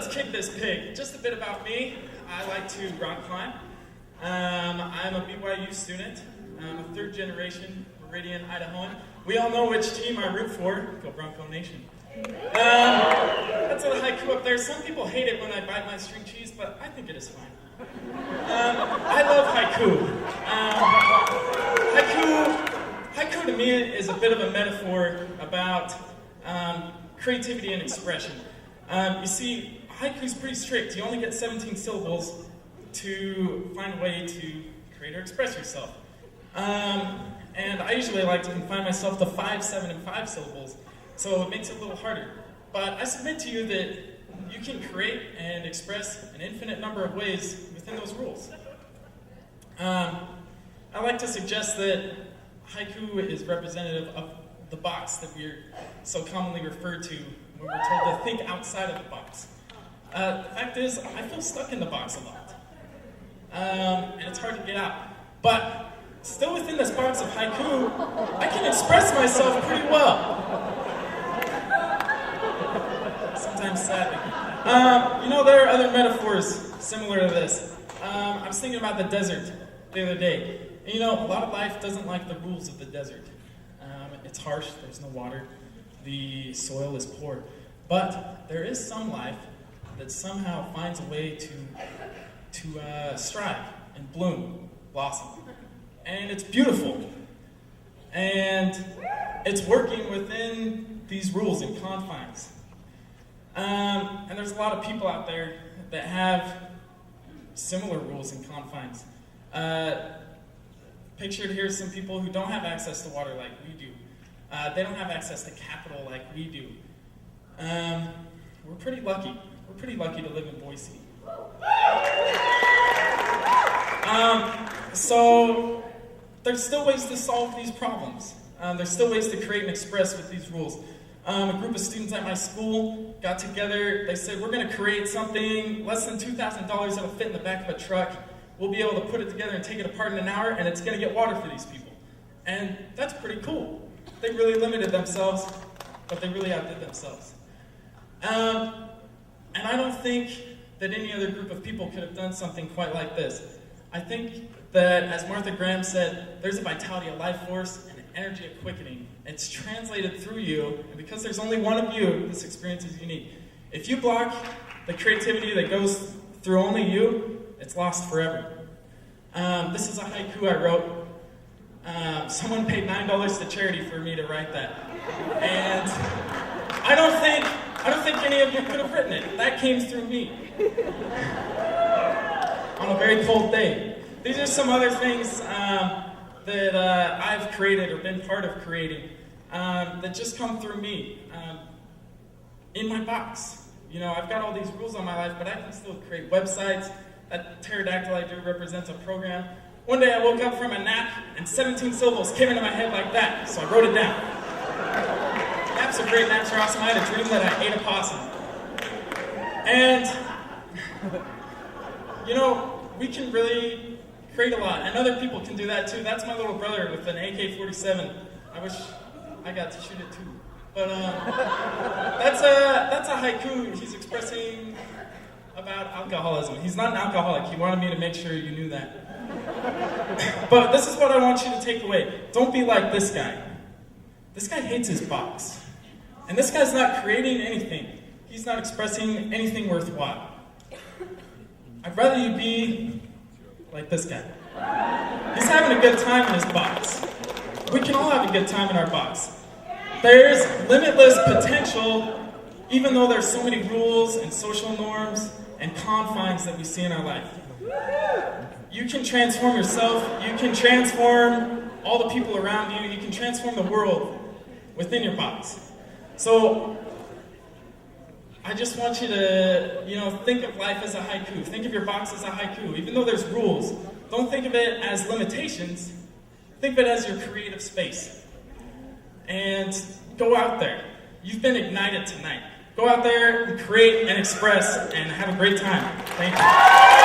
let's kick this pig. Just a bit about me. I like to rock climb. I'm a BYU student. I'm a third generation Meridian Idahoan. We all know which team I root for. Go Bronco Nation. That's a haiku up there. Some people hate it when I bite my string cheese, but I think it is fine. I love haiku. Haiku to me is a bit of a metaphor about creativity and expression. You see, haiku is pretty strict. You only get 17 syllables to find a way to create or express yourself. And I usually like to confine myself to 5, 7, and 5 syllables, so it makes it a little harder. But I submit to you that you can create and express an infinite number of ways within those rules. I like to suggest that haiku is representative of the box that we're so commonly referred to when we're told to think outside of the box. The fact is, I feel stuck in the box a lot. And it's hard to get out. But still within this box of haiku, I can express myself pretty well. Sometimes sadly. There are other metaphors similar to this. I was thinking about the desert the other day. And, a lot of life doesn't like the rules of the desert. It's harsh, there's no water, the soil is poor. But there is some life that somehow finds a way to strive and bloom, blossom. And it's beautiful. And it's working within these rules and confines. And there's a lot of people out there that have similar rules and confines. Pictured here some people who don't have access to water like we do. They don't have access to capital like we do. We're pretty lucky. We're pretty lucky to live in Boise. So there's still ways to solve these problems. There's still ways to create and express with these rules. A group of students at my school got together. They said, we're going to create something less than $2,000 that'll fit in the back of a truck. We'll be able to put it together and take it apart in an hour, and it's going to get water for these people. And that's pretty cool. They really limited themselves, but they really outdid themselves. And I don't think that any other group of people could have done something quite like this. I think that, as Martha Graham said, there's a vitality, a life force, and an energy of quickening. It's translated through you, and because there's only one of you, this experience is unique. If you block the creativity that goes through only you, it's lost forever. This is a haiku I wrote. Someone paid $9 to charity for me to write that. And I don't think any of you could have written it. That came through me. On a very cold day. These are some other things that I've created or been part of creating that just come through me in my box. I've got all these rules on my life, but I can still create websites. That pterodactyl I drew represents a program. One day I woke up from a nap and 17 syllables came into my head like that, so I wrote it down. Naps are great, naps are awesome. I had a dream that I ate a possum. And, we can really create a lot, and other people can do that too. That's my little brother with an AK-47. I wish I got to shoot it too. But that's a haiku. He's expressing about alcoholism. He's not an alcoholic. He wanted me to make sure you knew that. But this is what I want you to take away. Don't be like this guy. This guy hates his box. And this guy's not creating anything. He's not expressing anything worthwhile. I'd rather you be like this guy. He's having a good time in his box. We can all have a good time in our box. There's limitless potential, even though there's so many rules and social norms and confines that we see in our life. You can transform yourself. You can transform all the people around you. You can transform the world within your box. So I just want you to, think of life as a haiku. Think of your box as a haiku. Even though there's rules, don't think of it as limitations. Think of it as your creative space. And go out there. You've been ignited tonight. Go out there and create and express and have a great time. Thank you.